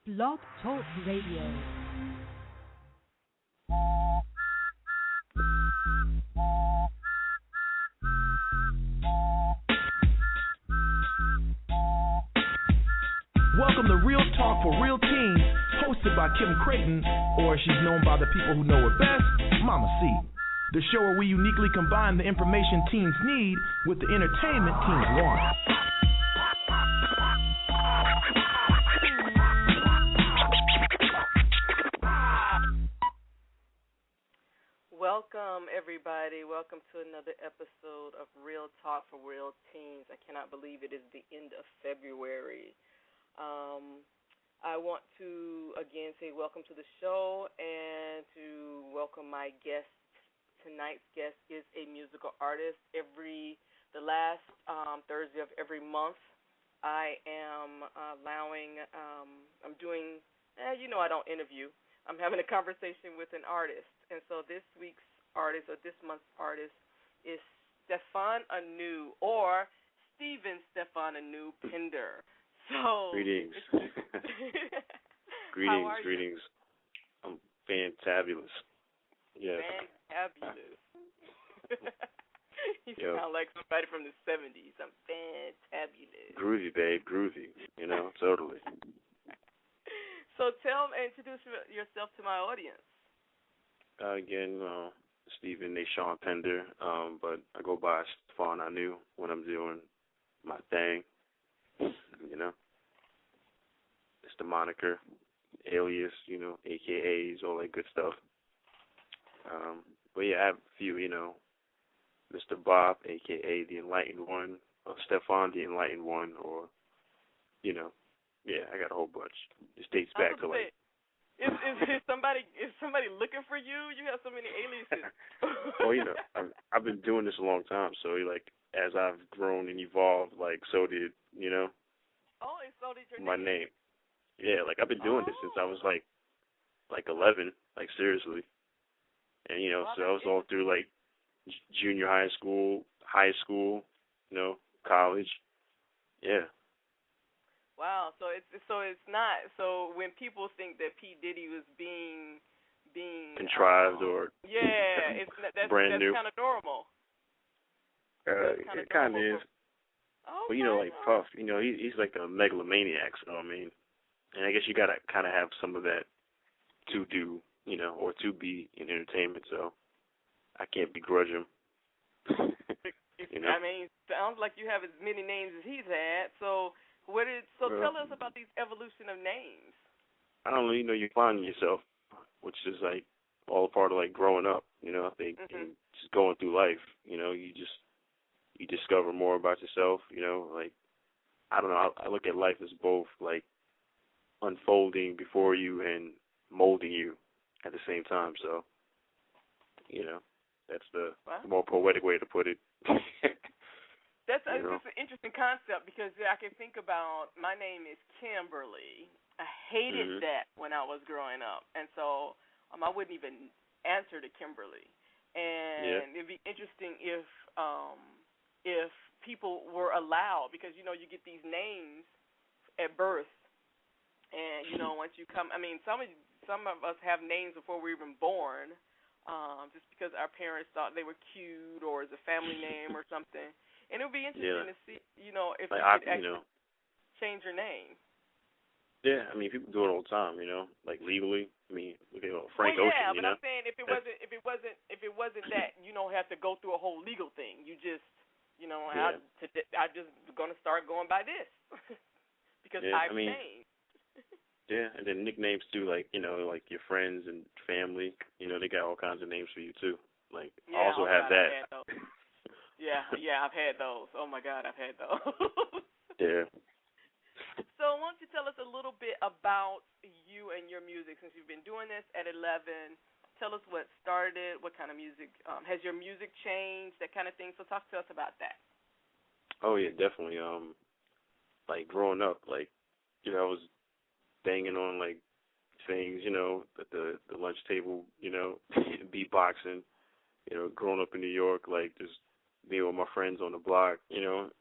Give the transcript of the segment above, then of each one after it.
Blog Talk Radio. Welcome to Real Talk for Real Teens, hosted by Kim Creighton, or as she's known by the people who know her best, Mama C. The show where we uniquely combine the information teens need with the entertainment teens want. Welcome, everybody. Welcome to another episode of Real Talk for Real Teens. I cannot believe it is the end of February. I want to, again, say welcome to the show and to welcome my guest. Tonight's guest is a musical artist. The last Thursday of every month, I am I'm doing, I don't interview. I'm having a conversation with an artist. And so this week's artist, or this month's artist, is Stephaun Anu, or Stephaun Anu Pender. So greetings. Greetings. I'm fantabulous. Yeah. Fantabulous. You sound like somebody from the 70s. I'm fantabulous. Groovy, babe. Groovy. Totally. So introduce yourself to my audience. Again, Stephaun Pender, but I go by Stephaun Anu when I'm doing my thing. It's the moniker, alias, AKAs, all that good stuff. But yeah, I have a few, Mr. Bob, AKA the Enlightened One, or Stephaun the Enlightened One, or, I got a whole bunch. This dates back to like. Is somebody looking for you? You have so many aliases. Well, I've been doing this a long time, so as I've grown and evolved, so did Oh, and so did your my name. Yeah, I've been doing this since I was like 11, seriously. And so I was all through junior high school, college. Yeah. Wow, so it's not, so when people think that P. Diddy was being contrived or that's brand new. That's kind of normal. It kind of is. Okay. But Puff, he's like a megalomaniac, so and I guess you gotta kind of have some of that to do, or to be in entertainment. So I can't begrudge him. Sounds like you have as many names as he's had. So tell us about these evolution of names. I don't know. You find yourself, which is all a part of growing up. I think and just going through life. You discover more about yourself. I don't know. I look at life as both unfolding before you and molding you at the same time. So, that's the more poetic way to put it. That's an interesting concept because I can think about, my name is Kimberly. I hated that when I was growing up, and so I wouldn't even answer to Kimberly. And it'd be interesting if people were allowed, because you get these names at birth, and once you come, some of us have names before we were even born, just because our parents thought they were cute or as a family name or something. And it would be interesting to see, if you could actually change your name. Yeah, people do it all the time, legally. Look at Frank Ocean. Yeah, but I'm saying if it wasn't that, you don't have to go through a whole legal thing. You just, I just gonna start going by this because I've changed. Yeah, and then nicknames too, your friends and family. They got all kinds of names for you too. I also have that. Yeah, I've had those. Oh, my God, I've had those. Yeah. So why don't you tell us a little bit about you and your music, since you've been doing this at 11. Tell us what started it, what kind of music. Has your music changed, that kind of thing? So talk to us about that. Oh, yeah, definitely. Growing up, I was banging on, things, at the lunch table, beatboxing, growing up in New York, just me with my friends on the block,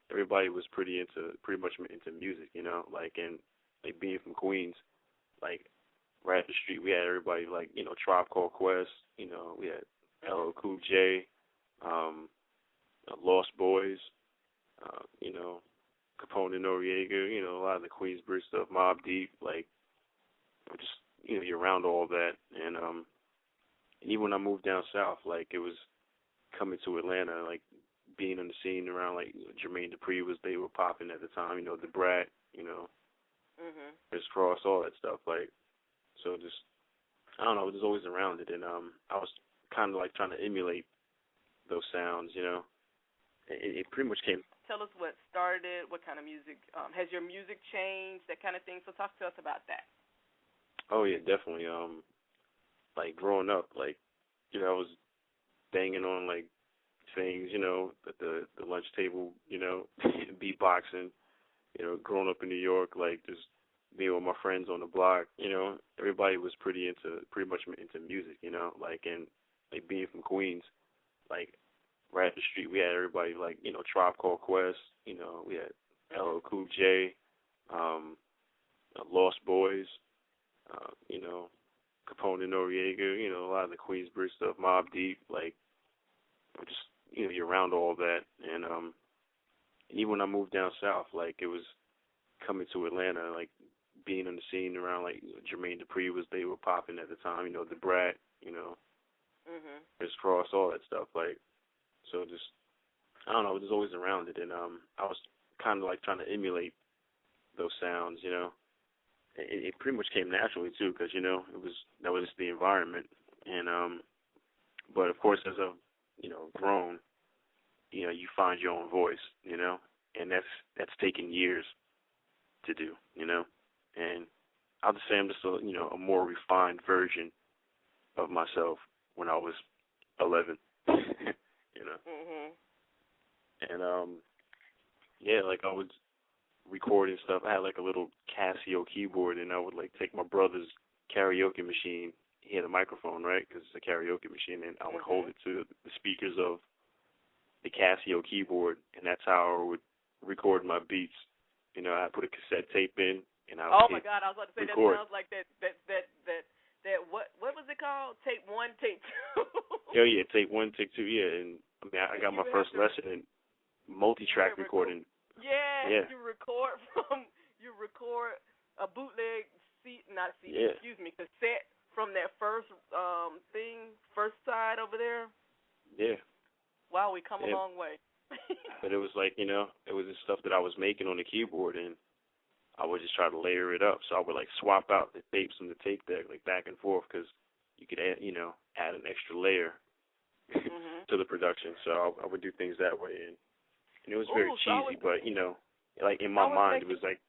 everybody was pretty much into music, and being from Queens, like right up the street, we had everybody like, Tribe Called Quest, we had LL Cool J, Lost Boys, Capone and Noriega, a lot of the Queensbridge stuff, Mobb Deep, like, just, you're around all that. And even when I moved down south, like, it was coming to Atlanta, like, being on the scene around, like, Jermaine Dupri they were popping at the time, the Brat, Chris Cross, all that stuff, like, so just, I don't know, just always around it. And I was kind of, like, trying to emulate those sounds, It pretty much came. Tell us what started, what kind of music, has your music changed, that kind of thing, so talk to us about that. Oh, yeah, definitely. Like, growing up, like, I was banging on, like, things, at the lunch table, beatboxing, growing up in New York, like, just being with my friends on the block, everybody was pretty much into music, like, and, like, being from Queens, like, right up the street, we had everybody, like, Tribe Called Quest, we had LL Cool J, Lost Boys, Capone and Noriega, a lot of the Queensbridge stuff, Mobb Deep, like, just, you're around all that. And even when I moved down south, like, it was coming to Atlanta, like, being on the scene around, like, Jermaine Dupri they were popping at the time, the Brat, Chris Cross, all that stuff, like, so just, I don't know, just always around it. And I was kind of, like, trying to emulate those sounds, It pretty much came naturally too, because that was just the environment. And but of course, as I've grown, you find your own voice, and that's taken years to do, and I'll just say I'm just a more refined version of myself when I was 11, and yeah, like I was recording stuff. I had like a little Casio keyboard, and I would like take my brother's karaoke machine. He had a microphone, right? Because it's a karaoke machine, and I would hold it to the speakers of the Casio keyboard, and that's how I would record my beats. I put a cassette tape in, and I would Oh my God, I was about to say record. That sounds like that what was it called? Tape 1, tape 2. Hell yeah, tape 1, tape 2, yeah. And I mean, I got my first lesson in multi-track recording. Yeah, you record a bootleg cassette from that first first side over there. Yeah. Wow, we come a long way. But it was like, it was the stuff that I was making on the keyboard, and I would just try to layer it up. So I would like swap out the tapes from the tape deck, like back and forth, because you could add an extra layer to the production. So I would do things that way, and it was very cheesy, but like in my mind, it was like.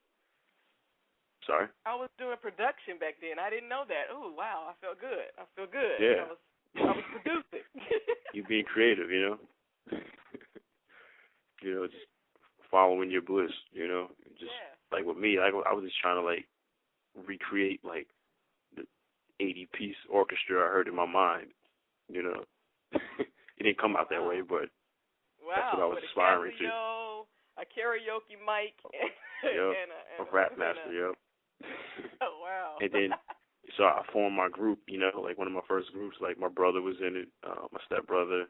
Sorry? I was doing production back then. I didn't know that. Oh, wow, I feel good. Yeah. I was producing. You being creative, just following your bliss, just like with me, I was just trying to like recreate like the 80-piece orchestra I heard in my mind, It didn't come out that way, but that's what I was aspiring to. A karaoke mic, and a rap master, yep. Oh, wow. And then, so I formed my group, like one of my first groups, like my brother was in it, my stepbrother,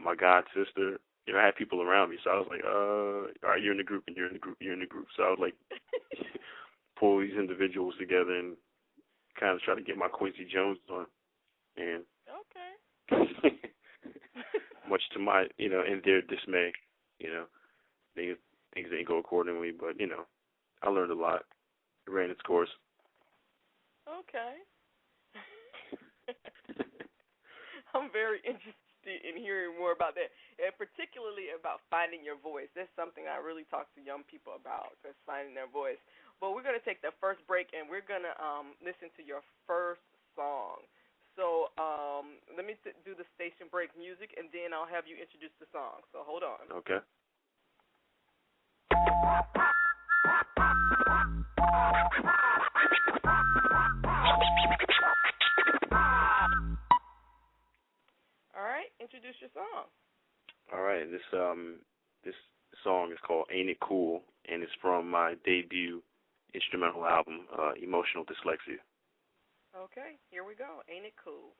my god sister. I had people around me, so I was like, all right, you're in the group, and you're in the group, you're in the group. So I would like pull these individuals together and kind of try to get my Quincy Jones on. And much to my, in their dismay, things didn't go accordingly, but, I learned a lot. It ran its course. Okay. I'm very interested in hearing more about that, and particularly about finding your voice. That's something I really talk to young people about, just finding their voice. But we're going to take the first break, and we're going to listen to your first song. So let me do the station break music, and then I'll have you introduce the song. So hold on. Okay. All right, introduce your song. All right, this song is called "Ain't It Cool," and it's from my debut instrumental album, Emotional Dyslexia. Okay, here we go. Ain't it cool?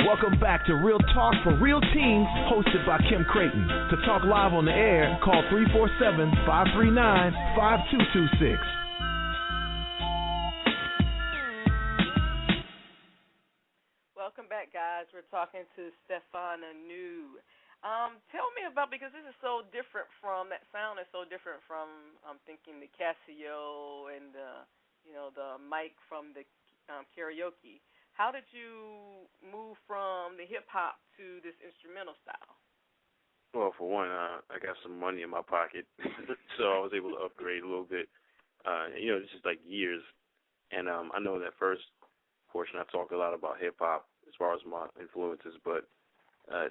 Welcome back to Real Talk for Real Teens, hosted by Kim Creighton. To talk live on the air, call 347-539-5226. Welcome back, guys. We're talking to Stephaun Anu. Tell me about, because this is so different from, that sound is so different from, I'm thinking the Casio and the mic from the karaoke. How did you move from the hip-hop to this instrumental style? Well, for one, I got some money in my pocket, so I was able to upgrade a little bit. This is like years. And I know that first portion I talked a lot about hip-hop as far as my influences, but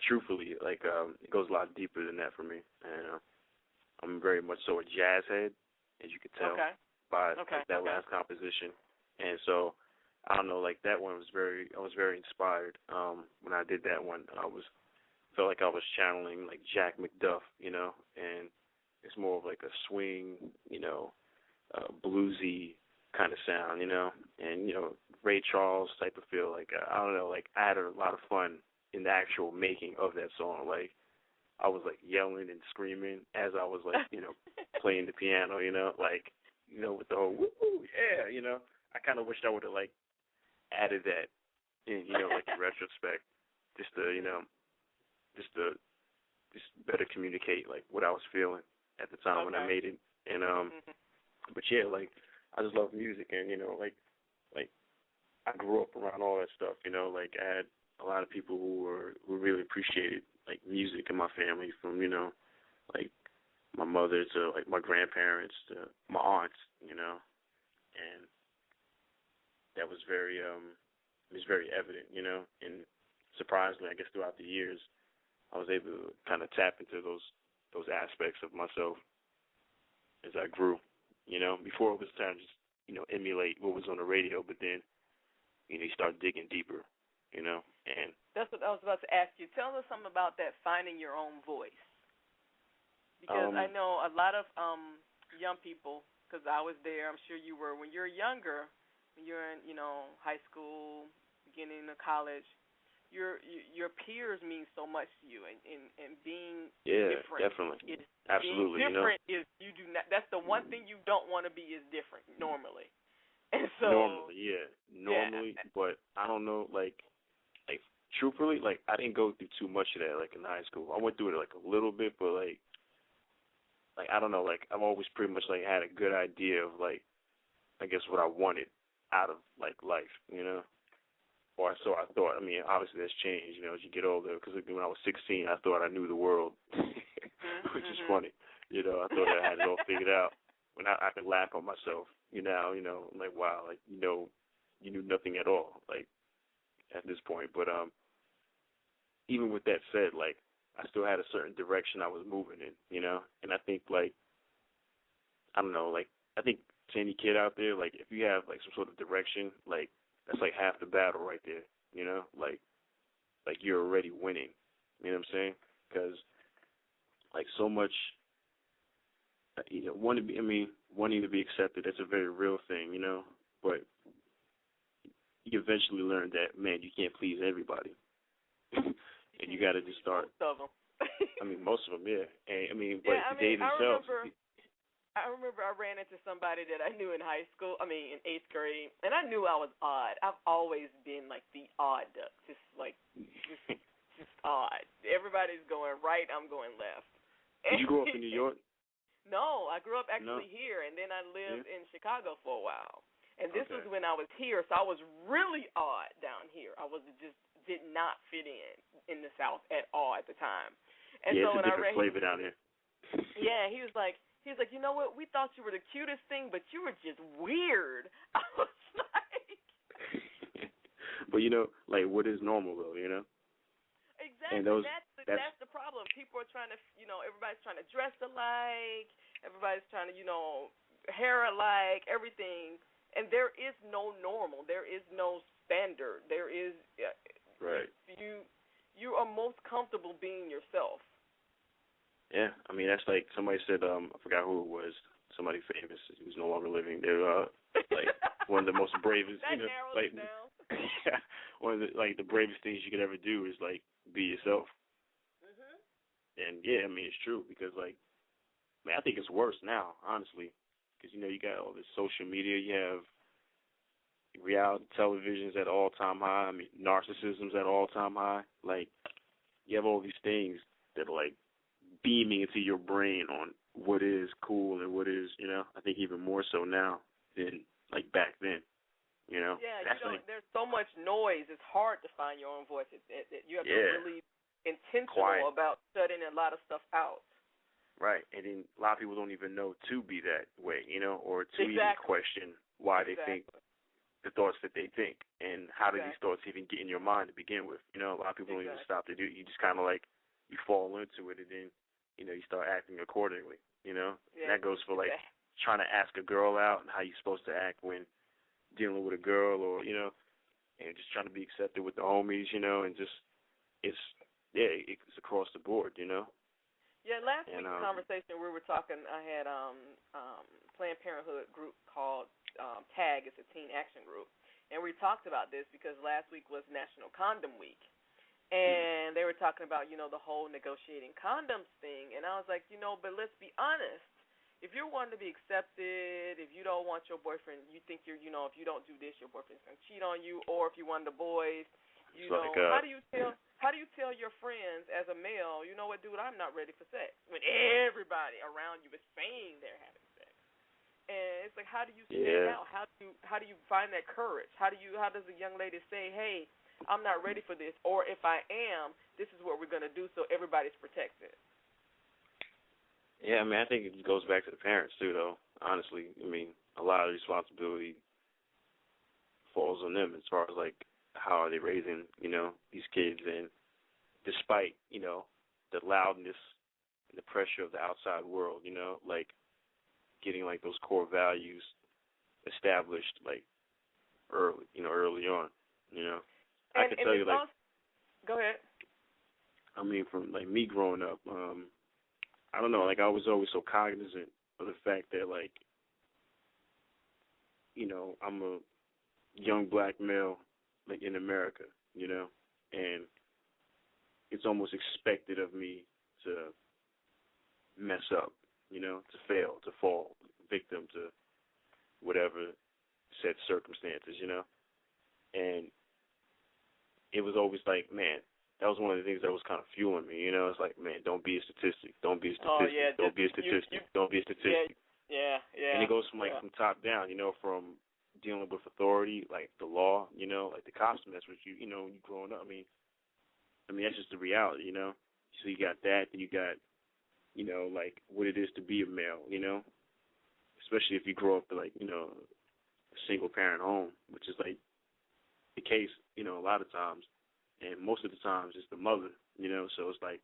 truthfully, it goes a lot deeper than that for me. And I'm very much so a jazz head, as you could tell by that last composition. And so, I don't know, that one was I was very inspired. When I did that one, felt like I was channeling Jack McDuff, and it's more of a swing, bluesy kind of sound, and Ray Charles type of feel. I don't know, I had a lot of fun in the actual making of that song. I was yelling and screaming as I was playing the piano, with the whole woo, yeah, I kind of wished I would have added that in, in retrospect, just to better communicate what I was feeling at the time when I made it. And but yeah, I just love music, and I grew up around all that stuff, I had a lot of people who really appreciated music in my family, from my mother to my grandparents to my aunts, and that was very evident, and surprisingly, I guess throughout the years, I was able to kind of tap into those aspects of myself as I grew. Before it was time to just emulate what was on the radio, but then you start digging deeper, and that's what I was about to ask you. Tell us something about that, finding your own voice, because I know a lot of young people, because I was there, I'm sure you were, when you're younger, when you're in high school, beginning of college, your peers mean so much to you, and being different. Definitely. Absolutely. Being different is, you do not. That's the one thing you don't want to be, is different normally. And so normally, but I don't know, truthfully, I didn't go through too much of that in high school. I went through it a little bit, but I don't know, I've always pretty much had a good idea of I guess what I wanted out of life, or so I thought. I mean, obviously that's changed, as you get older, because when I was 16, I thought I knew the world, which is funny. I thought I had it all figured out. When I could laugh at myself, wow, you knew nothing at all, at this point. But even with that said, I still had a certain direction I was moving in, and I think I don't know, I think to any kid out there, if you have some sort of direction, that's half the battle right there, you're already winning. You know what I'm saying? Because so much, wanting to be accepted, that's a very real thing, but you eventually learn that, man, you can't please everybody. And you got to just start. Most of them. Most of them, yeah. And, but they themselves. I remember I ran into somebody that I knew in high school, in 8th grade, and I knew I was odd. I've always been the odd duck, just odd. Everybody's going right, I'm going left. Did you grow up in New York? No, I grew up actually here, and then I lived in Chicago for a while. And this was when I was here, so I was really odd down here. I did not fit in the South at all at the time. And so it's when a different flavor down here. Yeah, he was like, you know what? We thought you were the cutest thing, but you were just weird. I was like. But what is normal though? Exactly. And that's the problem. People are trying to, everybody's trying to dress alike. Everybody's trying to, hair alike, everything. And there is no normal. There is no standard. There is. Right. You are most comfortable being yourself. Yeah, that's somebody said, I forgot who it was, somebody famous who's no longer living. They're one of the most bravest. That narrows it down. one of the bravest things you could ever do is like be yourself. Mhm. And yeah, I mean it's true because like, man, I think it's worse now, honestly, because you know you got all this social media, you have reality television's at all-time high. I mean, narcissism's at all-time high. Like, you have all these things that are like beaming into your brain on what is cool and what is, you know, I think even more so now than like back then, you know. Yeah, that's you don't. like, There's so much noise. It's hard to find your own voice. You have to really intentional quiet about shutting a lot of stuff out. Right, and then a lot of people don't even know to be that way, you know, or to even Exactly. question why they think the thoughts that they think, and how do these thoughts even get in your mind to begin with? You know, a lot of people don't even stop to do it. You just kind of like, you fall into it, and then, you know, you start acting accordingly, you know? Yeah. And that goes for, like, trying to ask a girl out and how you're supposed to act when dealing with a girl, or, you know, and just trying to be accepted with the homies, you know, and just, it's across the board, you know? Yeah, last week's conversation we were talking, I had Planned Parenthood group called TAG, it's a teen action group, and we talked about this because last week was National Condom Week, and they were talking about, you know, the whole negotiating condoms thing, and I was like, you know, but let's be honest, if you're wanting to be accepted, if you don't want your boyfriend, you think you're, you know, if you don't do this, your boyfriend's going to cheat on you, or if you're one of the boys, you know, how do you tell your friends as a male, you know what, dude, I'm not ready for sex, when everybody around you is saying they're having sex? And it's like, how do you stand out? How do you find that courage? How does a young lady say, hey, I'm not ready for this, or if I am, this is what we're going to do so everybody's protected? Yeah, I mean, I think it goes back to the parents too, though. Honestly, I mean, a lot of the responsibility falls on them as far as like how are they raising, you know, these kids, and despite, you know, the loudness and the pressure of the outside world, you know, like getting like those core values established like early on, you know. I can tell you like, go ahead. I mean, from like me growing up, I don't know, like I was always so cognizant of the fact that like, you know, I'm a young black male like in America, you know, and it's almost expected of me to mess up, you know, to fail, to fall victim to whatever said circumstances, you know. And it was always like, man, that was one of the things that was kind of fueling me, you know. It's like, man, don't be a statistic. Don't be a statistic. Don't be a statistic. Don't be a statistic. Yeah. And it goes from like from top down, you know, from dealing with authority, like the law, you know, like the cops mess with you, you know, when you growing up. I mean, that's just the reality, you know. So you got that, then you got, you know, like what it is to be a male, you know, especially if you grow up in like, you know, a single parent home, which is like the case, you know, a lot of times, and most of the times it's the mother, you know. So it's like,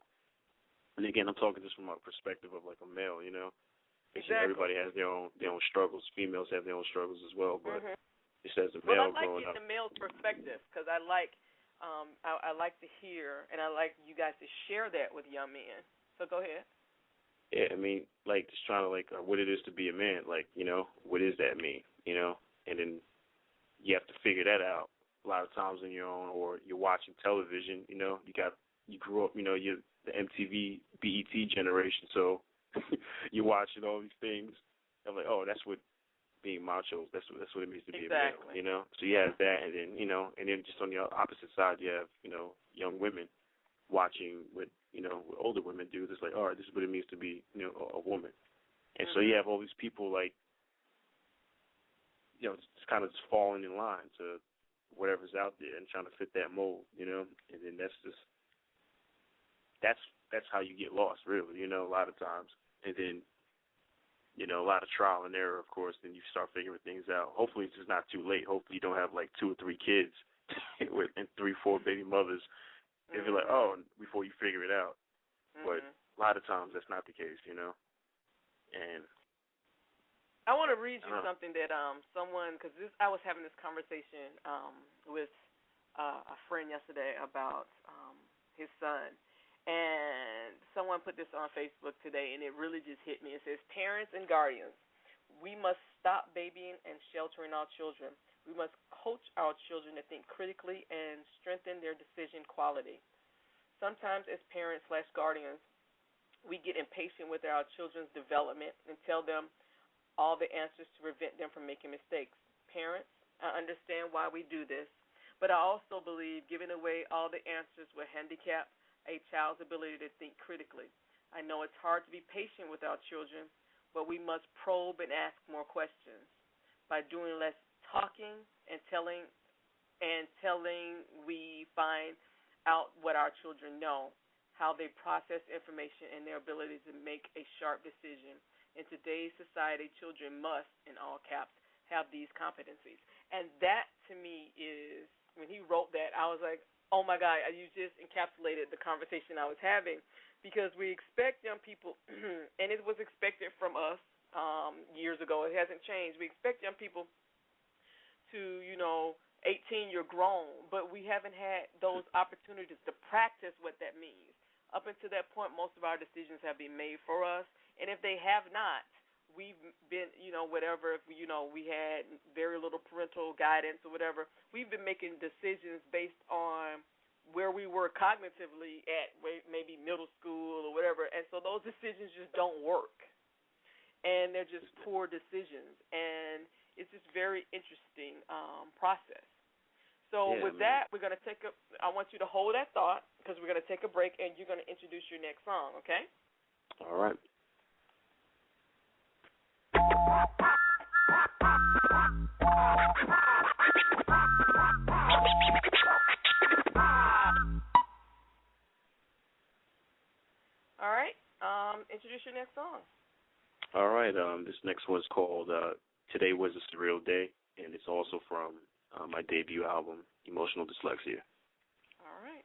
and again, I'm talking just from a perspective of like a male, you know. Exactly. Everybody has their own struggles. Females have their own struggles as well, but just as a male growing up. I like the male's perspective because I like to hear, and I like you guys to share that with young men. So go ahead. Yeah, I mean, like just trying to like what it is to be a man, like, you know, what does that mean, you know, and then you have to figure that out a lot of times on your own, or you're watching television, you know, you grew up, you know, you're the MTV, BET generation, so you're watching all these things. I'm like, oh, that's what being macho, that's what it means to be a male, you know. So you have that, and then, you know, and then just on the opposite side, you have, you know, young women watching what, you know, what older women do. It's like, all right, this is what it means to be, you know, a woman. And so you have all these people like, you know, just kind of just falling in line to whatever's out there and trying to fit that mold, you know. And then that's how you get lost, really, you know, a lot of times. And then, you know, a lot of trial and error, of course, then you start figuring things out. Hopefully it's just not too late. Hopefully you don't have like 2 or 3 kids and 3, 4 baby mothers. If you're like, oh, before you figure it out. But a lot of times that's not the case, you know. And I want to read you something that someone, because I was having this conversation with a friend yesterday about his son, and someone put this on Facebook today, and it really just hit me. It says, parents and guardians, we must stop babying and sheltering our children. We must coach our children to think critically and strengthen their decision quality. Sometimes as parents/guardians, we get impatient with our children's development and tell them all the answers to prevent them from making mistakes. Parents, I understand why we do this, but I also believe giving away all the answers will handicap a child's ability to think critically. I know it's hard to be patient with our children, but we must probe and ask more questions. By doing less talking and telling, we find out what our children know, how they process information, and their ability to make a sharp decision. In today's society, children must, in all caps, have these competencies. And that, to me, is, when he wrote that, I was like, oh, my God, you just encapsulated the conversation I was having, because we expect young people, and it was expected from us years ago. It hasn't changed. We expect young people to, 18, you're grown, but we haven't had those opportunities to practice what that means. Up until that point, most of our decisions have been made for us, and if they have not, we've been, whatever, if we had very little parental guidance or whatever, we've been making decisions based on where we were cognitively at maybe middle school or whatever, and so those decisions just don't work, and they're just poor decisions, and it's just very interesting process. So with that, we're going to I want you to hold that thought, because we're going to take a break, and you're going to introduce your next song, okay? All right. All right. Introduce your next song. All right. This next one's called Today Was a Surreal Day, and it's also from my debut album, Emotional Dyslexia. All right.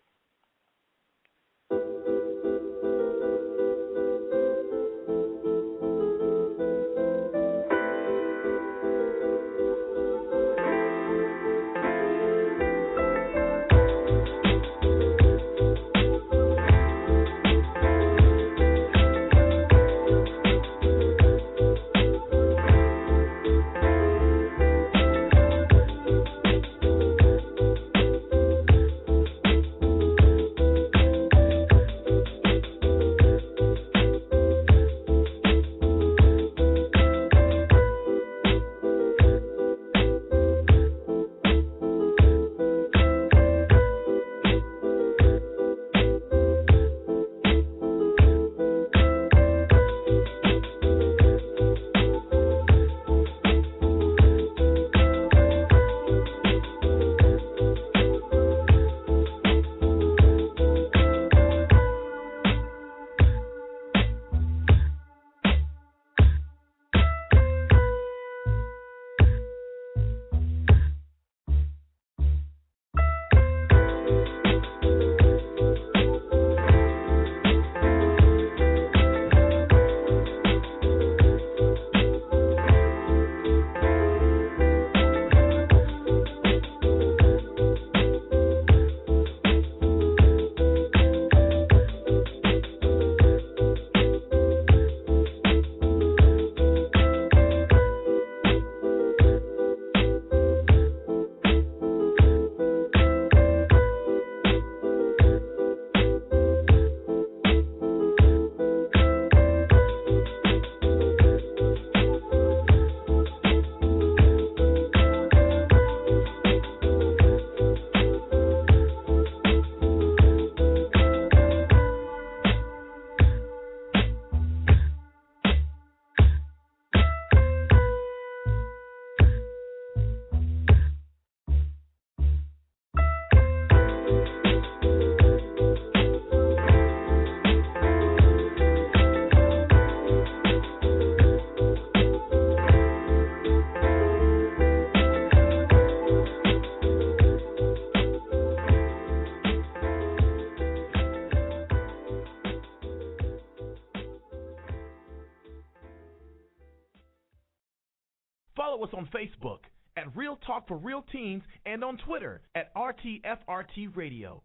Follow us on Facebook at Real Talk for Real Teens and on Twitter at RTFRT Radio.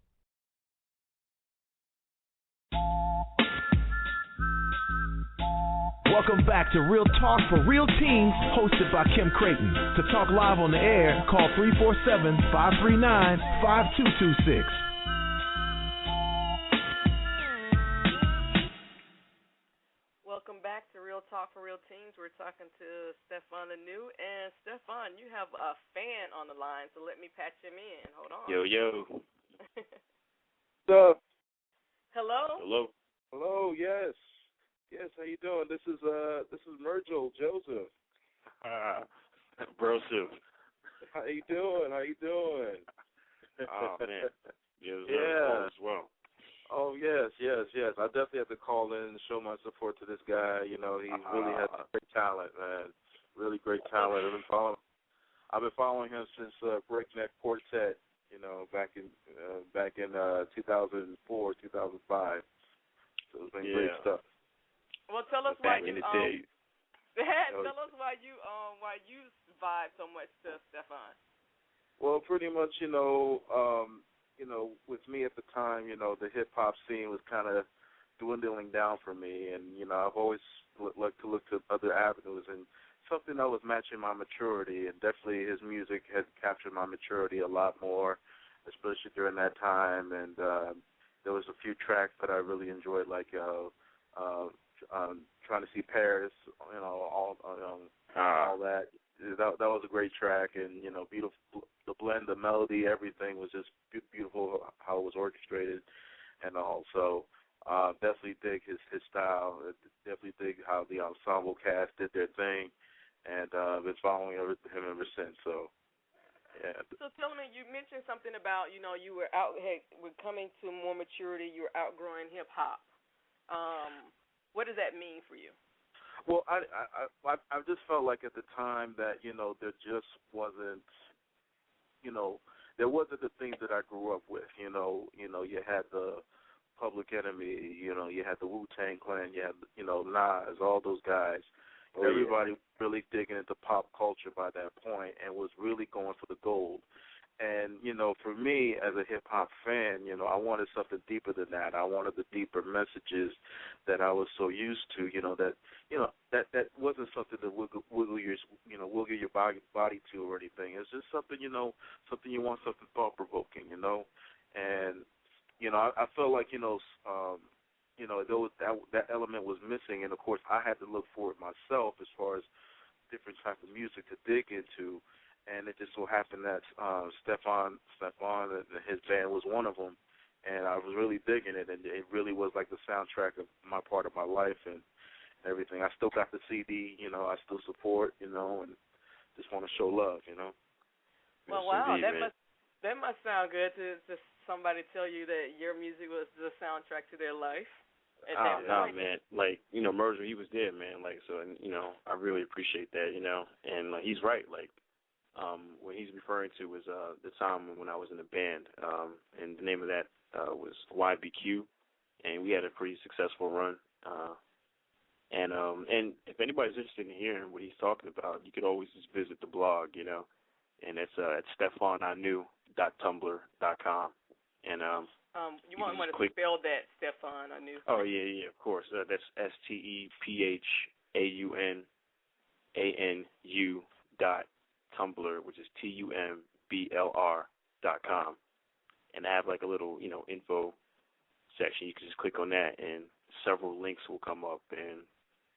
Welcome back to Real Talk for Real Teens, hosted by Kim Creighton. To talk live on the air, call 347-539-5226. Welcome back to Real Talk for Real Teens. We're talking to Stephaun Anu. And Stephaun, you have a fan on the line, so let me patch him in. Hold on. Yo. What's up? Hello? Hello, yes. Yes, how you doing? This is Virgil Joseph. Broseph. How you doing? Oh, man. Yeah. As well. Oh, yes. I definitely have to call in and show my support to this guy. You know, he really has great talent, man. Really great talent. I've been following him since Breakneck Quartet, you know, back in 2004, 2005. So it's been great stuff. Well, tell us back why in you the day. tell us why you vibe so much to Stephaun. Well, pretty much, with me at the time, the hip hop scene was kind of dwindling down for me, and I've always liked to look to other avenues and something that was matching my maturity, and definitely his music has captured my maturity a lot more, especially during that time. And there was a few tracks that I really enjoyed, like Trying to See Paris, all that. That was a great track, and beautiful. The blend, the melody, everything was just beautiful. How it was orchestrated, and all. So definitely dig his style. Definitely dig how the ensemble cast did their thing, and been following him ever since. So yeah. So tell me, you mentioned something about you were we're coming to more maturity. You were outgrowing hip hop. What does that mean for you? Well, I just felt like at the time that there just wasn't there wasn't the things that I grew up with. You had the Public Enemy, you had the Wu-Tang Clan, you had Nas, all those guys. Everybody really digging into pop culture by that point and was really going for the gold. And, for me as a hip-hop fan, I wanted something deeper than that. I wanted the deeper messages that I was so used to, that wasn't something to wiggle your body to or anything. It's just something, something you want, something thought-provoking, And, I felt like, that element was missing. And, of course, I had to look for it myself as far as different type of music to dig into. And it just so happened that Stephaun and his band was one of them, and I was really digging it, and it really was like the soundtrack of my part of my life and everything. I still got the CD, I still support, and just want to show love, Well, wow, that must sound good to somebody tell you that your music was the soundtrack to their life. No, man. Like, Merger, he was there, man. Like, so, and, I really appreciate that, and he's right. Like, what he's referring to was the time when I was in a band, and the name of that was YBQ, and we had a pretty successful run. And if anybody's interested in hearing what he's talking about, you could always just visit the blog, and it's at stephaunanu.tumblr.com. And you might want to spell that, Stephaun Anu. Oh yeah, of course. That's StephaunAnu.Tumblr, which is TUMBLR.com. And I have like a little, info section. You can just click on that, and several links will come up. And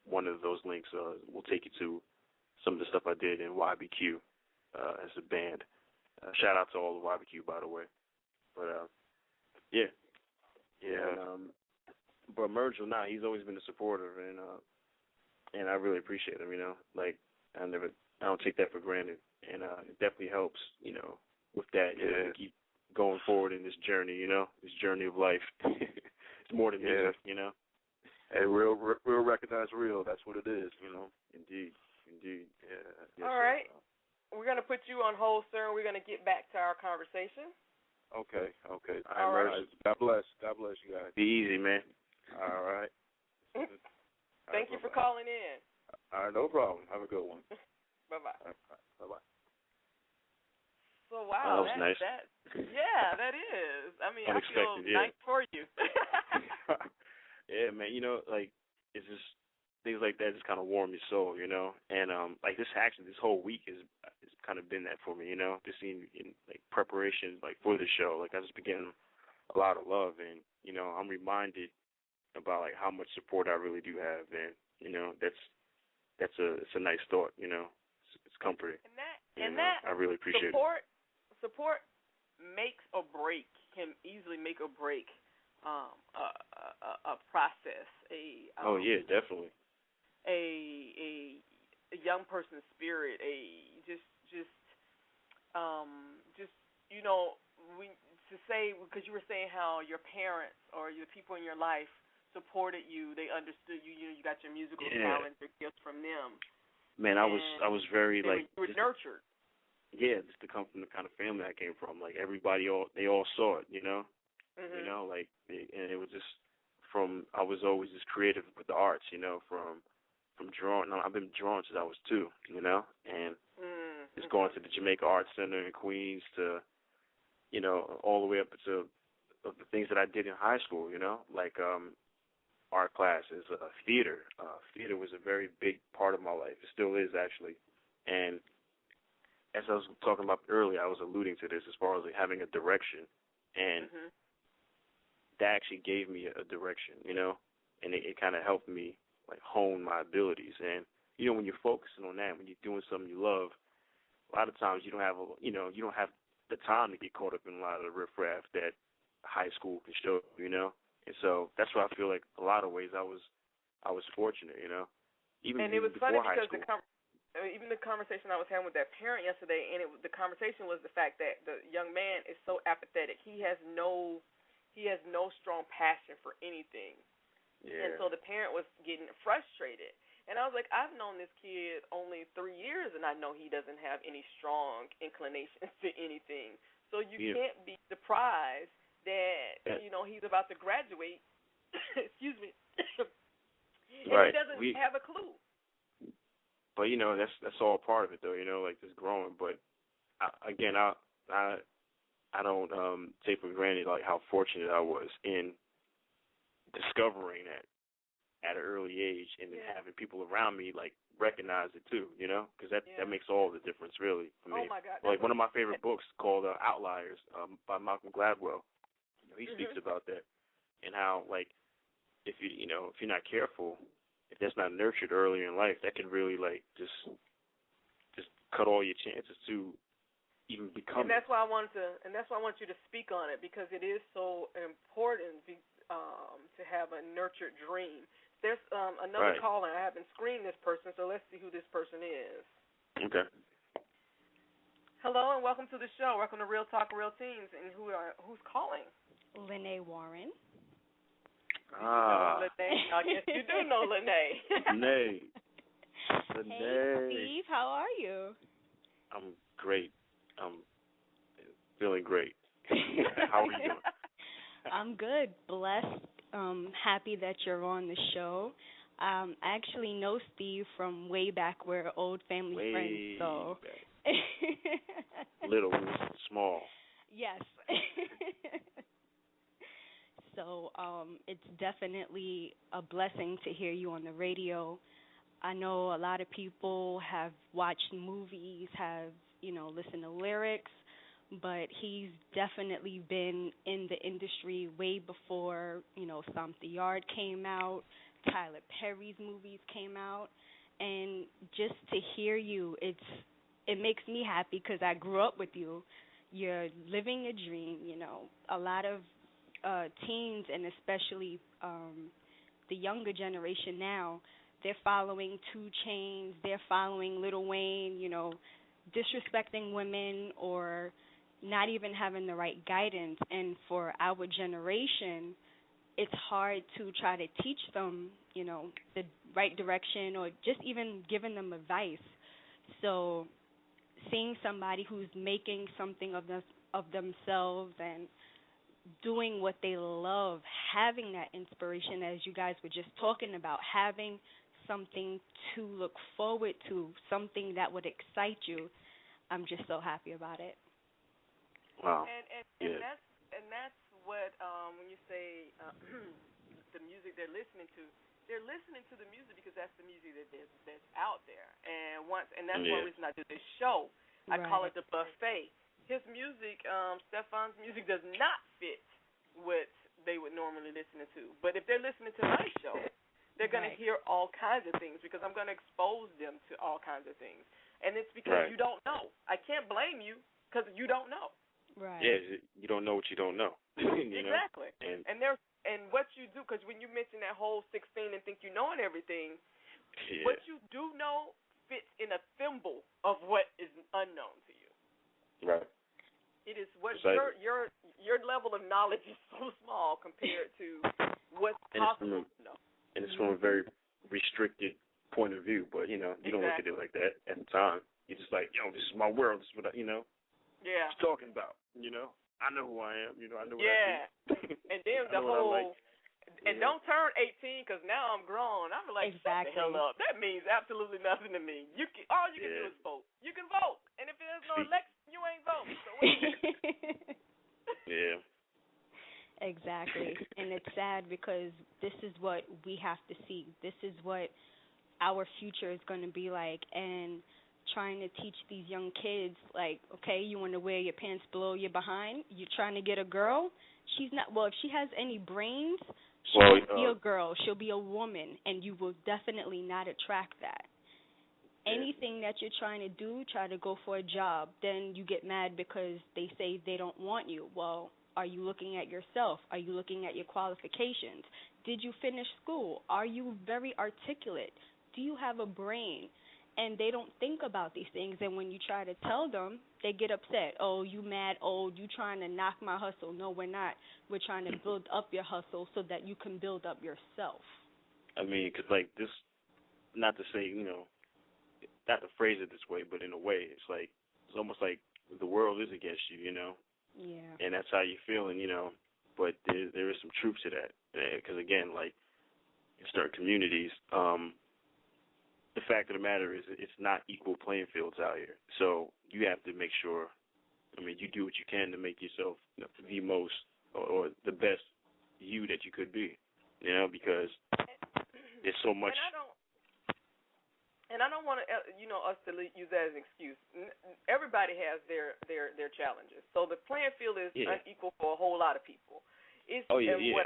one of those links will take you to some of the stuff I did in YBQ as a band. Shout out to all the YBQ, by the way. But yeah. And, but Mergel, he's always been a supporter, and I really appreciate him. Like I don't take that for granted, and it definitely helps, with that, to keep going forward in this journey, this journey of life. It's more than music, Hey, real recognize real. That's what it is, Indeed. Yeah. Yes, all right. We're going to put you on hold, sir, and we're going to get back to our conversation. Okay. All right. God bless you guys. Be easy, man. All right. Thank you for calling in. All right, no problem. Have a good one. Bye-bye. All right, bye-bye. So, wow. That was nice. Yeah, that is. I mean, unexpected, I feel nice for you. Yeah, man. Like, it's just, things like that just kind of warm your soul, you know. And like this whole week has kind of been that for me, you know. Just in like preparation like for the show, like I just been getting a lot of love, and you know I'm reminded about like how much support I really do have, and you know it's a nice thought, you know. It's comforting. And that I really appreciate it. Support makes or break, can easily make or break a process. Oh yeah, definitely. A young person's spirit, just you know, to say, because you were saying how your parents or your people in your life supported you, they understood you, you got your musical talent, your gifts from them. Man, I was very like you were nurtured. Yeah, just to come from the kind of family I came from, like everybody they all saw it, you know. Mm-hmm. You know, like and it was just I was always just creative with the arts, you know, from drawing. I've been drawing since I was 2, you know, and just going to the Jamaica Arts Center in Queens to, you know, all the way up to the things that I did in high school, you know, like art classes, theater. Theater was a very big part of my life. It still is, actually. And as I was talking about earlier, I was alluding to this as far as like having a direction, and that actually gave me a direction, you know, and it kind of helped me like hone my abilities. And you know, when you're focusing on that, when you're doing something you love, a lot of times you don't have the time to get caught up in a lot of the riffraff that high school can show, you know. And so that's why I feel like a lot of ways I was fortunate, you know. Even it was before funny because high school. Even the conversation I was having with that parent yesterday, and the conversation was the fact that the young man is so apathetic. He has no strong passion for anything. Yeah. And so the parent was getting frustrated. And I was like, I've known this kid only 3 years, and I know he doesn't have any strong inclinations to anything. So you can't be surprised that, you know, he's about to graduate, excuse me, and he doesn't have a clue. But, you know, that's all part of it, though, you know, like just growing. But, I don't take for granted, like, how fortunate I was in discovering that at an early age, and then having people around me, like, recognize it, too, you know, because that makes all the difference, really, for me. Oh, my God. Like, one of my favorite books called Outliers by Malcolm Gladwell, you know, he speaks about that and how, like, if you're not careful, if that's not nurtured earlier in life, that can really like just cut all your chances to even become. And that's why I want you to speak on it, because it is so important to have a nurtured dream. There's another caller. I haven't screened this person, so let's see who this person is. Okay. Hello and welcome to the show. Welcome to Real Talk, Real Teens. And who's calling? Lene Warren. Lene? I guess you do know Lene. Lene. Hey, Steve, how are you? I'm great. I'm feeling great. How are you doing? I'm good, blessed, happy that you're on the show. I actually know Steve from way back. We're old family friends, so. Little, small. Yes. So it's definitely a blessing to hear you on the radio. I know a lot of people have watched movies, have, listened to lyrics, but he's definitely been in the industry way before, Stomp the Yard came out, Tyler Perry's movies came out, and just to hear you, it makes me happy because I grew up with you. You're living a dream, A lot of teens, and especially the younger generation now, they're following 2 Chainz, they're following Lil Wayne, disrespecting women or not even having the right guidance. And for our generation, it's hard to try to teach them, the right direction or just even giving them advice. So seeing somebody who's making something of themselves and doing what they love, having that inspiration, as you guys were just talking about, having something to look forward to, something that would excite you, I'm just so happy about it. Wow. And that's what when you say the music they're listening to, they're listening to the music because that's the music that's out there. And that's one reason I do this show. I call it the buffet. His music, Stephaun's music, does not fit what they would normally listen to. But if they're listening to my show, they're going to hear all kinds of things because I'm going to expose them to all kinds of things. And it's because you don't know. I can't blame you because you don't know. Right. Yeah, you don't know what you don't know. You exactly. know? And what you do, because when you mention that whole 16 and think you know everything, what you do know fits in a thimble of what is unknown to you. Right. It is what your level of knowledge is so small compared to what's possible to know. And it's from a very restricted point of view, but you know, you don't look at it like that at the time. You're just like, yo, this is my world. This is what what you're talking about. You know, I know who I am. You know, I know what I do. And then the whole, and don't turn 18 because now I'm grown. I'm like, shut the hell up. That means absolutely nothing to me. All you can do is vote. You can vote, and if there's no election, you ain't voting. So what Yeah. Exactly. And it's sad because this is what we have to see. This is what our future is going to be like. And trying to teach these young kids, like, okay, you want to wear your pants below your behind? You're trying to get a girl? She's not, well, if she has any brains, she won't be a girl. She'll be a woman, and you will definitely not attract that. Anything that you're trying to do, try to go for a job, then you get mad because they say they don't want you. Well, are you looking at yourself? Are you looking at your qualifications? Did you finish school? Are you very articulate? Do you have a brain? And they don't think about these things, and when you try to tell them, they get upset. Oh, you mad old, you trying to knock my hustle. No, we're not. We're trying to build up your hustle so that you can build up yourself. I mean, because, like, this, not to say, not to phrase it this way, but in a way, it's like, it's almost like the world is against you, Yeah. And that's how you're feeling, but there is some truth to that. Because, again, like, in certain communities, the fact of the matter is it's not equal playing fields out here. So you have to make sure, you do what you can to make yourself the most or the best you that you could be, because there's so much. And I don't want to, us to use that as an excuse. Everybody has their challenges. So the playing field is unequal for a whole lot of people. Definitely.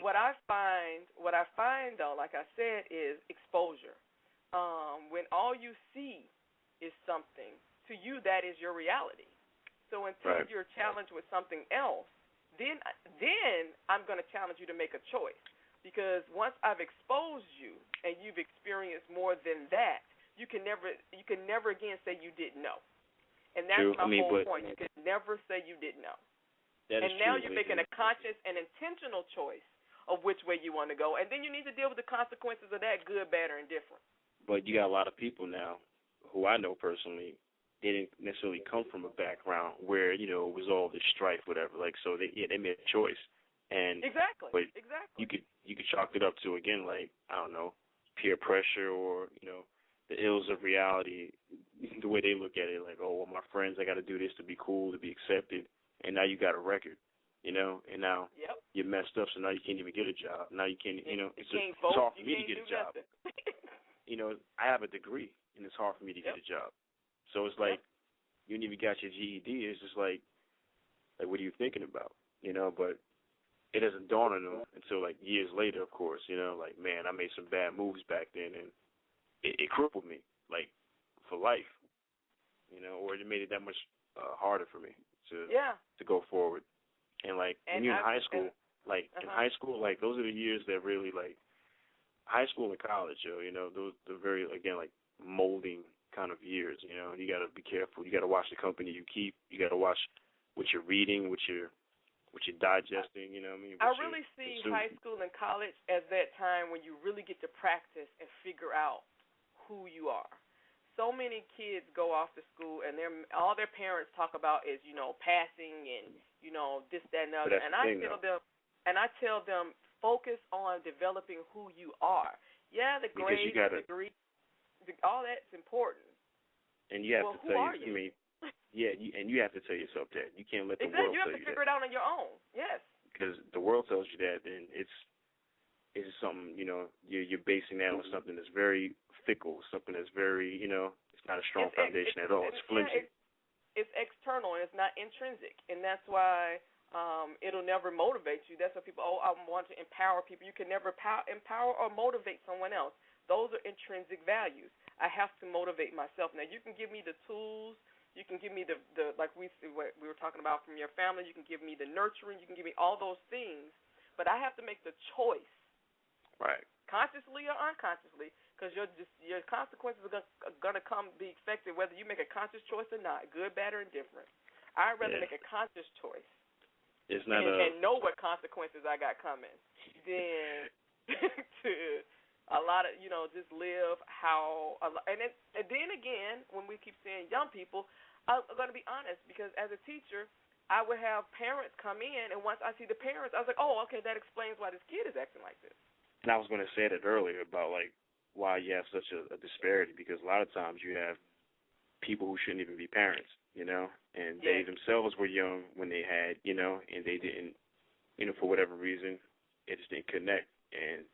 What I find though, like I said, is exposure. When all you see is something, to you that is your reality. So until you're challenged with something else, then I'm going to challenge you to make a choice. Because once I've exposed you and you've experienced more than that, you can never again say you didn't know. And that's my whole point. You can never say you didn't know. And now you're making a conscious and intentional choice of which way you want to go. And then you need to deal with the consequences of that, good, bad, or indifferent. But you got a lot of people now who I know personally, they didn't necessarily come from a background where, it was all this strife, whatever. Like, so they made a choice. And but you could chalk it up to, again, like, I don't know, peer pressure or, the ills of reality, the way they look at it, like, oh, well, my friends, I got to do this to be cool, to be accepted. And now you got a record, and now you're messed up, so now you can't even get a job. Now you can't, it's hard for me to get a job. I have a degree, and it's hard for me to get a job. So it's like, you ain't even got your GED. It's just like, what are you thinking about? But it doesn't dawn on them until, like, years later, of course, like, man, I made some bad moves back then, and it crippled me, like, for life, or it made it that much harder for me to go forward. And, like, when you're in high school, in high school, like, those are the years that really, like, high school and college, those are very, again, like, molding kind of years, You got to be careful. You got to watch the company you keep. You got to watch what you're reading, what you're digesting, I really see high school and college as that time when you really get to practice and figure out who you are. So many kids go off to school and all their parents talk about is, passing and, this, that, and the other. And I tell them, focus on developing who you are. Yeah, the grades, the degree, all that's important. And you have to tell you, and you have to tell yourself that. You can't let the world tell you that. You have to figure it out on your own, yes. Because the world tells you that, then it's is it something, you're basing that on something that's very fickle, something that's very, it's not a strong foundation at all. It's flimsy. It's external and it's not intrinsic, and that's why it'll never motivate you. That's why people, I want to empower people. You can never empower or motivate someone else. Those are intrinsic values. I have to motivate myself. Now, you can give me the tools. You can give me the like we were talking about from your family. You can give me the nurturing. You can give me all those things. But I have to make the choice, right, consciously or unconsciously, because your consequences are going to be affected whether you make a conscious choice or not, good, bad, or indifferent. I'd rather make a conscious choice and know what consequences I got coming than to a lot of, just live how, and then again, when we keep saying young people, I'm going to be honest, because as a teacher, I would have parents come in, and once I see the parents, I was like, oh, okay, that explains why this kid is acting like this. And I was going to say that earlier about, like, why you have such a disparity, because a lot of times you have people who shouldn't even be parents, and they themselves were young when they had, and they didn't, for whatever reason, it just didn't connect, and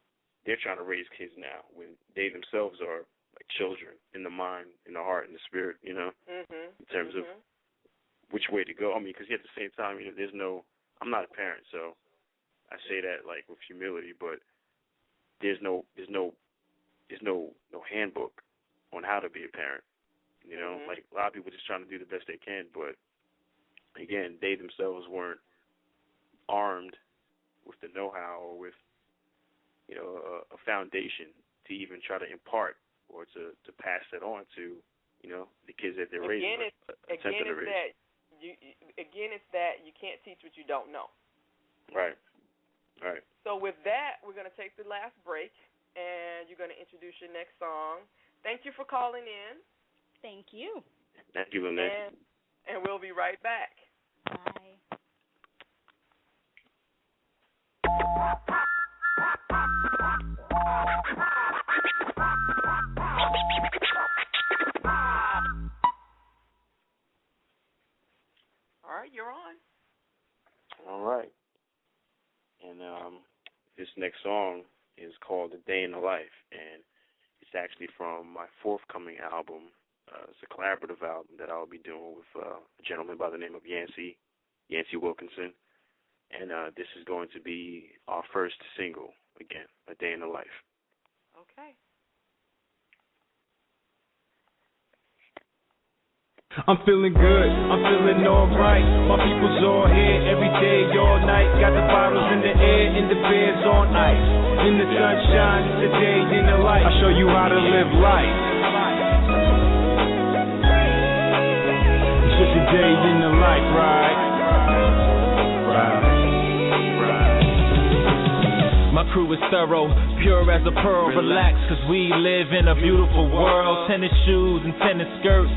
they're trying to raise kids now when they themselves are like children in the mind, in the heart, in the spirit, in terms of which way to go. I mean, because at the same time, I'm not a parent, so I say that like with humility, but there's no handbook on how to be a parent. Like a lot of people just trying to do the best they can, but again, they themselves weren't armed with the know-how or with a foundation to even try to impart or to pass that on to, the kids that they're raising. It's that you can't teach what you don't know. Right. So with that, we're going to take the last break, and you're going to introduce your next song. Thank you for calling in. Thank you. Thank you, Lynette. And we'll be right back. Bye. All right, you're on. All right. And this next song is called A Day in the Life, and it's actually from my forthcoming album. It's a collaborative album that I'll be doing with a gentleman by the name of Yancey Wilkinson. And this is going to be our first single, again, A Day in the Life. Okay. I'm feeling good, I'm feeling alright. My people's all here every day, all night. Got the bottles in the air and the beers on ice. In the sunshine, it's a day in the life. I'll show you how to live life. It's just a day in the life, right? My crew is thorough, pure as a pearl. Relax, cause we live in a beautiful world. Tennis shoes and tennis skirts.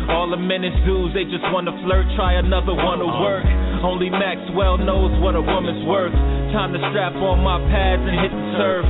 All the menace dudes, they just wanna flirt. Try another one to work. Only Maxwell knows what a woman's worth. Time to strap on my pads and hit the surf.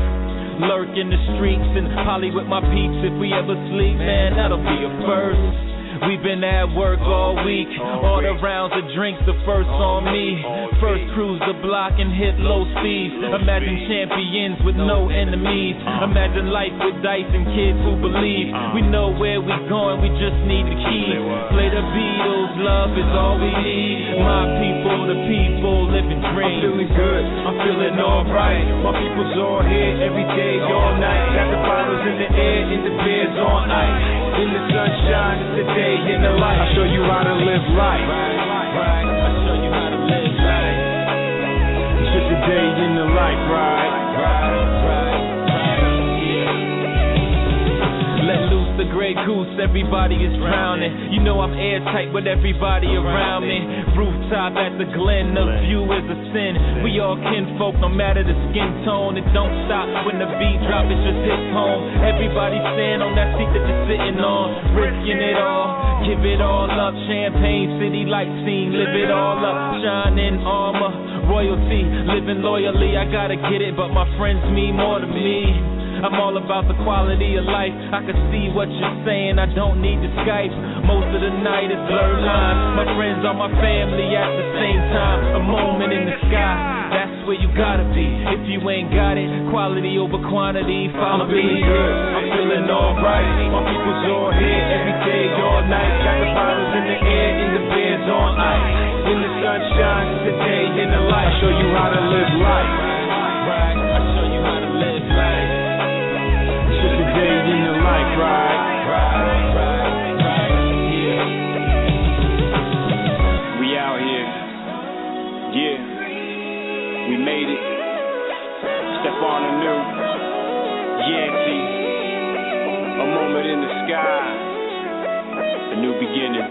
Lurk in the streets and poly with my peeps. If we ever sleep, man, that'll be a first. We've been at work all week. All the rounds of drinks, the first on me. First cruise the block and hit low speeds. Imagine champions with no enemies. Imagine life with dice and kids who believe. We know where we going, we just need the key. Play the Beatles, love is all we need. My people, the people living dreams. I'm feeling good, I'm feeling alright. My people's all here every day, all night. Got the bottles in the air and the beers on ice. In the sunshine, it's the day in the light. I'll show you how to live life. I'll show you how to live life. It's just a day in the life, right? Let loose the gray goose, everybody is drowning. You know I'm airtight with everybody around me. Rooftop at the Glen, the view is a sin. We all kinfolk, no matter the skin tone. It don't stop when the beat drop, it just hits home. Everybody stand on that seat that you're sitting on. Risking it all, give it all up. Champagne City light scene, live it all up. Shine in armor, royalty, living loyally. I gotta get it, but my friends mean more to me. I'm all about the quality of life. I can see what you're saying, I don't need to Skype. Most of the night is blurred lines. My friends are my family at the same time. A moment in the sky, that's where you gotta be. If you ain't got it, quality over quantity. I'm feeling good, I'm feeling alright. My people's all here every day, all night. Got the bottles in the air and the beers on ice. When the sun shines, it's a day in the life. Show you how to live life. Right, I show you how to live life. It's just a day in your life, right? Yeah. We out here. Yeah. We made it. Stephaun Anu. Yancey. A moment in the sky. A new beginning.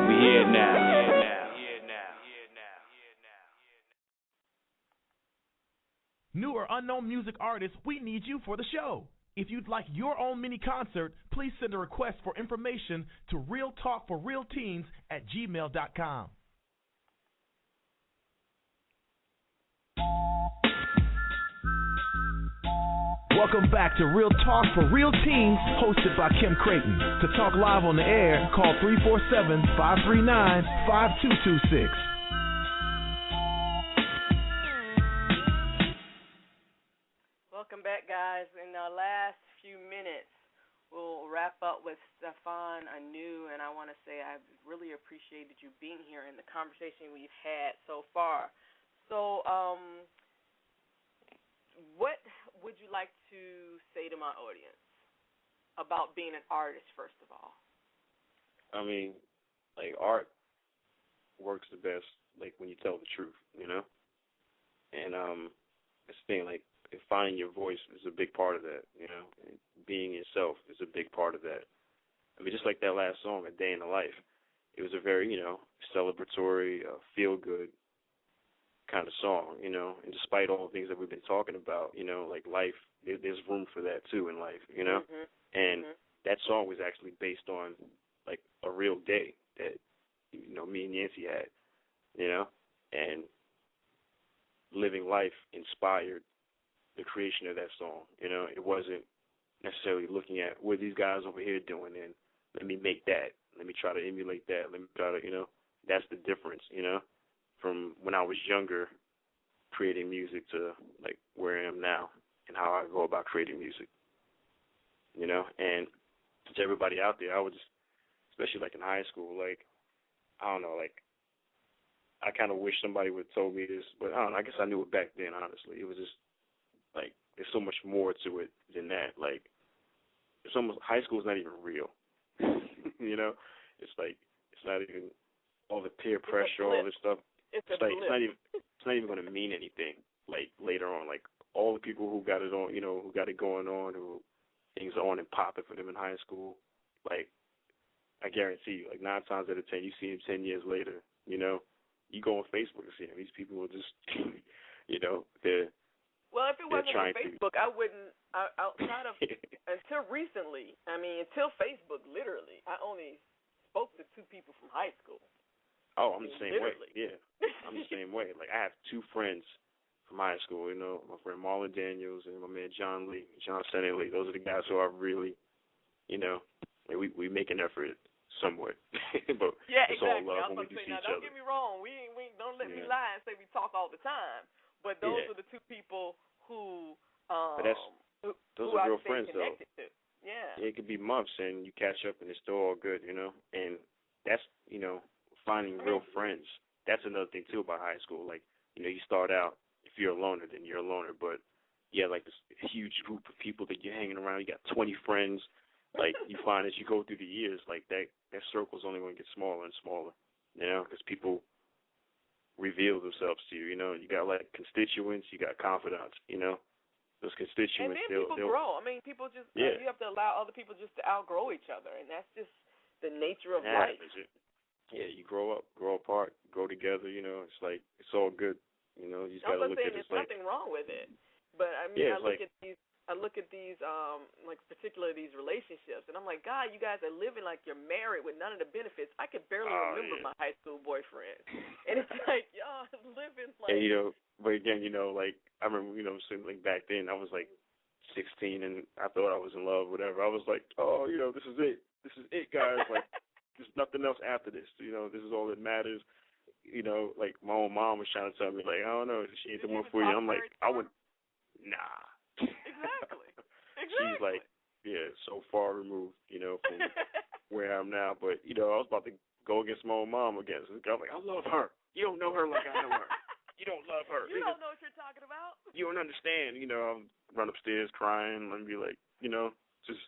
We here now. New or unknown music artists, we need you for the show. If you'd like your own mini concert, please send a request for information to realtalkforrealteens@gmail.com. Welcome back to Real Talk for Real Teens, hosted by Kim Creighton. To talk live on the air, call 347-539-5226. Welcome back, guys. In the last few minutes, we'll wrap up with Stephaun Anu, and I want to say I've really appreciated you being here and the conversation we've had so far. So, what would you like to say to my audience about being an artist, first of all? I mean, like, art works the best, like, when you tell the truth, you know? And this thing, like, finding your voice is a big part of that, you know? And being yourself is a big part of that. I mean, just like that last song, A Day in the Life, it was a very, you know, celebratory, feel-good kind of song, you know? And despite all the things that we've been talking about, you know, like life, there's room for that, too, in life, you know? Mm-hmm. And that song was actually based on, like, a real day that, you know, me and Yancey had, you know? And living life inspired the creation of that song, you know? It wasn't necessarily looking at what these guys over here doing and let me make that. Let me try to emulate that. Let me try to, you know? That's the difference, you know? From when I was younger creating music to, like, where I am now and how I go about creating music, you know? And to everybody out there, I would just, especially, like, in high school, like, I don't know, like, I kind of wish somebody would have told me this, but I don't know, I guess I knew it back then, honestly. It was just, like, there's so much more to it than that. Like, it's almost, high school is not even real, you know? It's like, it's not even all the peer pressure, all this stuff. It's like, it's not even going to mean anything, like, later on. Like, all the people who got it on, you know, who got it going on, who things are on and popping for them in high school, like, I guarantee you, like, 9 times out of 10, you see them 10 years later, you know? You go on Facebook and see them. These people will just, you know, Well, if it wasn't on Facebook, I wouldn't, outside of, until recently, I mean, until Facebook, literally, I only spoke to 2 people from high school. Oh, I'm the same literally. way, yeah. I'm the same way. Like, I have 2 friends from high school, you know, my friend Marlon Daniels and my man John Senate Lee. Those are the guys who I really, you know, like we make an effort somewhat. But yeah, it's exactly. all love when we say, see now, each don't other. get me wrong. We don't let me lie and say we talk all the time. But those are the 2 people who but those who are I real stay friends, though. connected to. Yeah. It could be months and you catch up and it's still all good, you know. And that's, you know, finding real friends. That's another thing too about high school. Like, you know, you start out, if you're a loner, then you're a loner. But you have like this huge group of people that you're hanging around. You got 20 friends. Like, you find as you go through the years, like that circle's only going to get smaller and smaller, you know, because people reveal themselves to you. You know, you got like constituents, you got confidants. You know, those constituents. And then people grow. I mean, people just you have to allow other people just to outgrow each other, and that's just the nature of life. Yeah, you grow up, grow apart, grow together. You know, it's like it's all good. You know, you just got to look at it. There's nothing wrong with it, but I mean, I look at these like particularly these relationships, and I'm like, God, you guys are living like you're married with none of the benefits. I could barely remember my high school boyfriend, and it's like y'all living like. And you know, but again, you know, like I remember, you know, like back then I was like 16 and I thought I was in love, whatever. I was like, oh, you know, this is it, guys. Like, there's nothing else after this. This is all that matters. Like my own mom was trying to tell me, like, I don't know, she ain't the one for you. I'm like, I would, nah. Exactly. She's like, yeah, so far removed, from where I am now. But, I was about to go against my own mom again. So I'm like, I love her. You don't know her like I know her. You don't love her. You don't know what you're talking about. You don't understand. I'll run upstairs crying and be like, just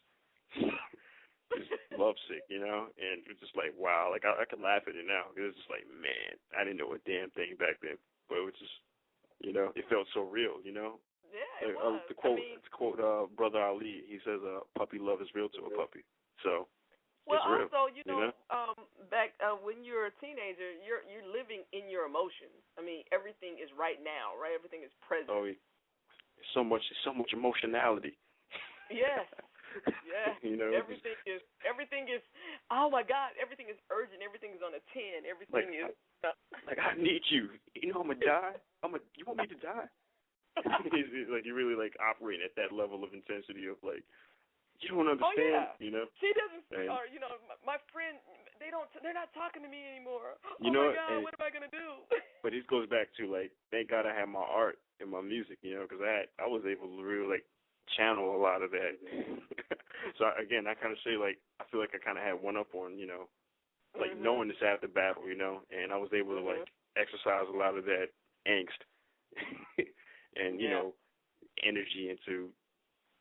lovesick, and it's just like, wow, like I could laugh at it now. It was just like, man, I didn't know a damn thing back then, but it was just, it felt so real, Yeah, it was. was. To quote Brother Ali, he says, puppy love is real to a puppy. So, well, it's real, also, back when you're a teenager, you're living in your emotions. I mean, everything is right now, right? Everything is present. Oh, so much emotionality. Yes. Yeah. Everything is. Oh my God! Everything is urgent. Everything is on a 10. Everything is. Like I need you. I'm gonna die. You want me to die? It's like you really like operating at that level of intensity of like you don't understand. Oh, yeah. She doesn't. Or my friend, they're not talking to me anymore. Oh my God! What am I gonna do? But it goes back to like, thank God I had my art and my music, because I was able to really like channel a lot of that. So again, I kind of say like I feel like I kind of had one up on like knowing this after battle, and I was able to like exercise a lot of that angst and energy into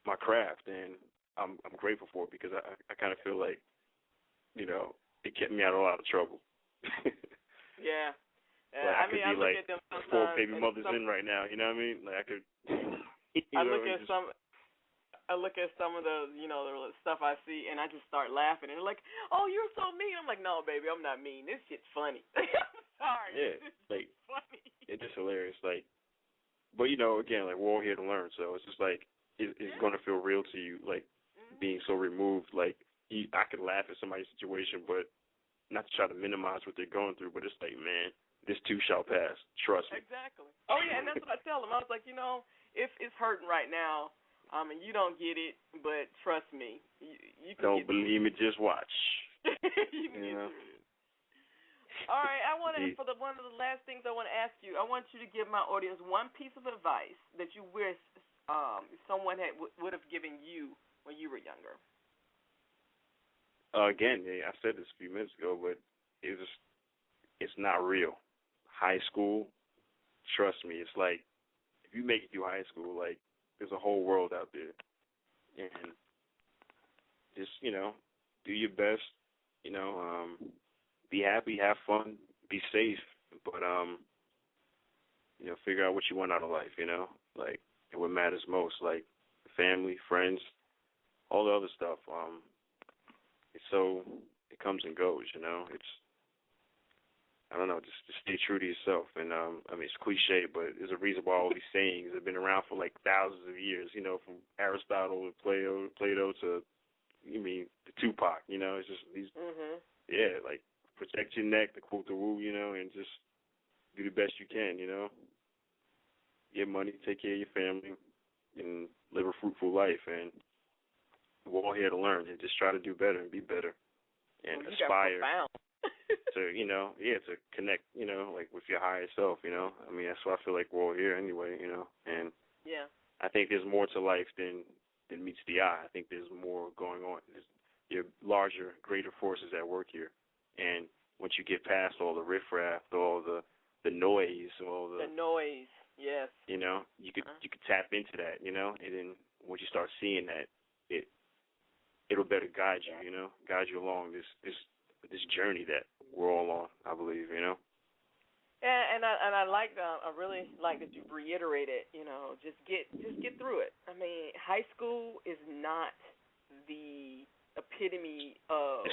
my craft, and I'm grateful for it because I kind of feel like it kept me out of a lot of trouble. Yeah. Like I could be like 4 baby mothers in right now, you know what I mean? Like I could. I look at some of the the stuff I see, and I just start laughing, and they're like, "Oh, you're so mean." I'm like, "No, baby, I'm not mean. This shit's funny." I'm sorry. Yeah, like funny. It's just hilarious. Like, but again, like we're all here to learn, so it's just like it's going to feel real to you, like being so removed. Like I could laugh at somebody's situation, but not to try to minimize what they're going through. But it's like, man, this too shall pass. Trust me. Exactly. Oh yeah, and that's what I tell them. I was like, if it's hurting right now. And you don't get it, but trust me, you can don't believe me. Just watch. you can get through it. All right, I want to one of the last things I want to ask you. I want you to give my audience one piece of advice that you wish someone would have given you when you were younger. Again, I said this a few minutes ago, but it's not real. High school, trust me, it's like if you make it through high school, like. There's a whole world out there, and just do your best. Be happy, have fun, be safe, but figure out what you want out of life. Like and what matters most, like family, friends, all the other stuff. It comes and goes. It's I don't know, just stay true to yourself. And, it's cliche, but there's a reason why all these sayings have been around for, like, thousands of years, from Aristotle to Plato to, the Tupac, it's just these, like, protect your neck, to quote the Wu, and just do the best you can, Get money, take care of your family, and live a fruitful life. And we're all here to learn and just try to do better and be better and aspire. To connect, like with your higher self, that's why I feel like we're all here anyway, and I think there's more to life than meets the eye. I think there's more going on. There are larger, greater forces at work here, and once you get past all the riffraff, all the noise, the noise, yes, you could tap into that, and then once you start seeing that, it'll better guide you, guide you along this journey that we're all on, I believe, Yeah, and I like I really like that you've reiterated, just get through it. I mean, high school is not the epitome of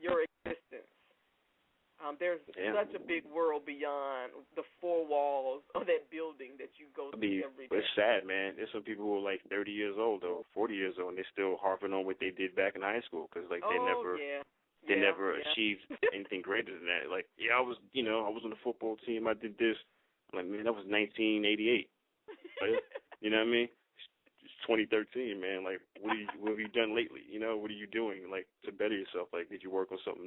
your existence. There's such a big world beyond the 4 walls of that building that you go through every day. It's sad, man. There's some people who are like 30 years old or 40 years old, and they're still harping on what they did back in high school because they never achieved anything greater than that. Like, I was on the football team. I did this. I'm like, man, that was 1988. You know what I mean? 2013, man. Like, what have you done lately? You know, what are you doing, like, to better yourself? Like, did you work on something